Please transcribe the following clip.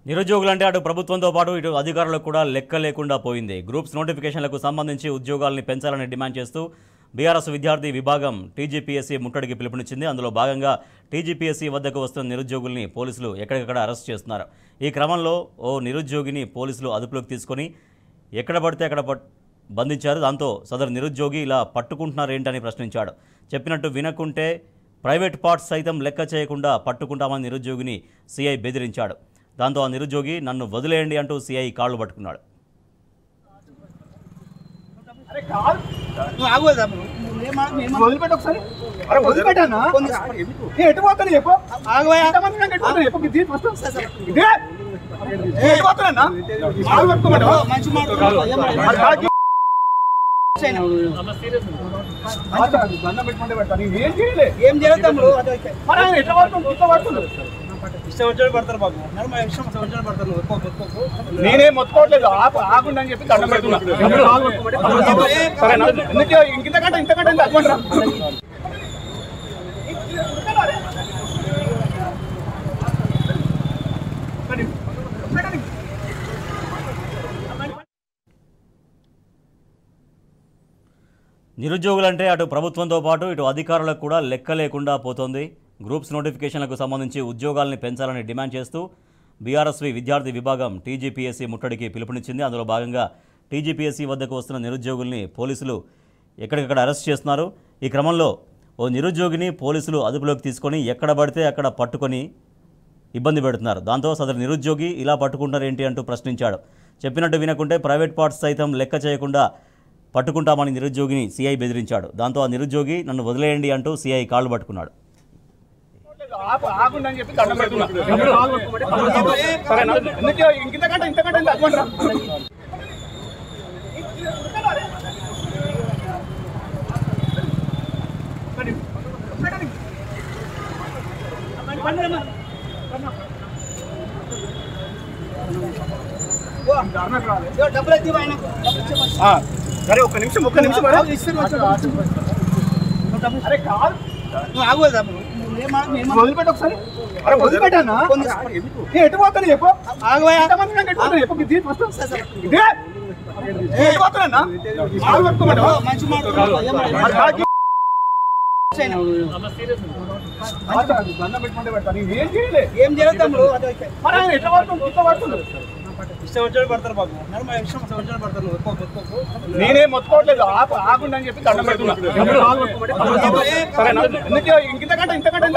నిరుద్యోగులంటే అటు ప్రభుత్వంతో పాటు ఇటు అధికారులకు కూడా లెక్క లేకుండా పోయింది. గ్రూప్స్ నోటిఫికేషన్లకు సంబంధించి ఉద్యోగాలను పెంచాలని డిమాండ్ చేస్తూ బీఆర్ఎస్ విద్యార్థి విభాగం టీజీపీఎస్సీ ముట్టడికి పిలుపునిచ్చింది. అందులో భాగంగా టీజీపీఎస్సీ వద్దకు వస్తున్న నిరుద్యోగుల్ని పోలీసులు ఎక్కడికక్కడ అరెస్ట్ చేస్తున్నారు. ఈ క్రమంలో ఓ నిరుద్యోగిని పోలీసులు అదుపులోకి తీసుకొని ఎక్కడ పడితే అక్కడ బంధించారు. దాంతో సదరు నిరుద్యోగి ఇలా పట్టుకుంటున్నారేంటని ప్రశ్నించాడు. చెప్పినట్టు వినకుంటే ప్రైవేట్ పార్ట్స్ సైతం లెక్క చేయకుండా పట్టుకుంటామని నిరుద్యోగిని సీఐ బెదిరించాడు. దాంతో ఆ నిరుద్యోగి నన్ను వదిలేయండి అంటూ సీఐ కాళ్ళు పట్టుకున్నాడు. నేనే మొత్తుకోవట్లేదు, ఆకుండా అని చెప్పి దండం పెడుతున్నా. ఇంతకంటే నిరుద్యోగులంటే అటు ప్రభుత్వంతో పాటు ఇటు అధికారులకు కూడా లెక్క లేకుండా పోతోంది. గ్రూప్స్ నోటిఫికేషన్లకు సంబంధించి ఉద్యోగాల్ని పెంచాలని డిమాండ్ చేస్తూ బీఆర్ఎస్వి విద్యార్థి విభాగం టీజీపీఎస్సీ ముట్టడికి పిలుపునిచ్చింది. అందులో భాగంగా టీజీపీఎస్సీ వద్దకు వస్తున్న నిరుద్యోగుల్ని పోలీసులు ఎక్కడికక్కడ అరెస్ట్ చేస్తున్నారు. ఈ క్రమంలో ఓ నిరుద్యోగిని పోలీసులు అదుపులోకి తీసుకొని ఎక్కడ పడితే అక్కడ పట్టుకొని ఇబ్బంది పెడుతున్నారు. దాంతో సదరు నిరుద్యోగి ఇలా పట్టుకుంటారేంటి అంటూ ప్రశ్నించాడు. చెప్పినట్టు వినకుంటే ప్రైవేట్ పార్ట్స్ సైతం లెక్క చేయకుండా పట్టుకుంటామని నిరుద్యోగిని సీఐ బెదిరించాడు. దాంతో ఆ నిరుద్యోగి నన్ను వదిలేయండి అంటూ సీఐ కాళ్ళు పట్టుకున్నాడు. ఆకుండా అని చెప్పి దండం పెడుతున్నా. ఇంతకంటే సరే ఒక్క నిమిషం అరే కాదు వదిలిపెట్టు ఒకసారి. అరే వదిలిపెట్టానా ఎటు పోతాను చెప్పు. దండం పెట్టుకుంటే పెడతాను. ఏం చేయలేదు. ఎట్లా పడుతుంది నేనే మొత్తుకోవట్లేదు, ఆకుండా అని చెప్పి దండం పెడుతున్నా. ఇంతకంటే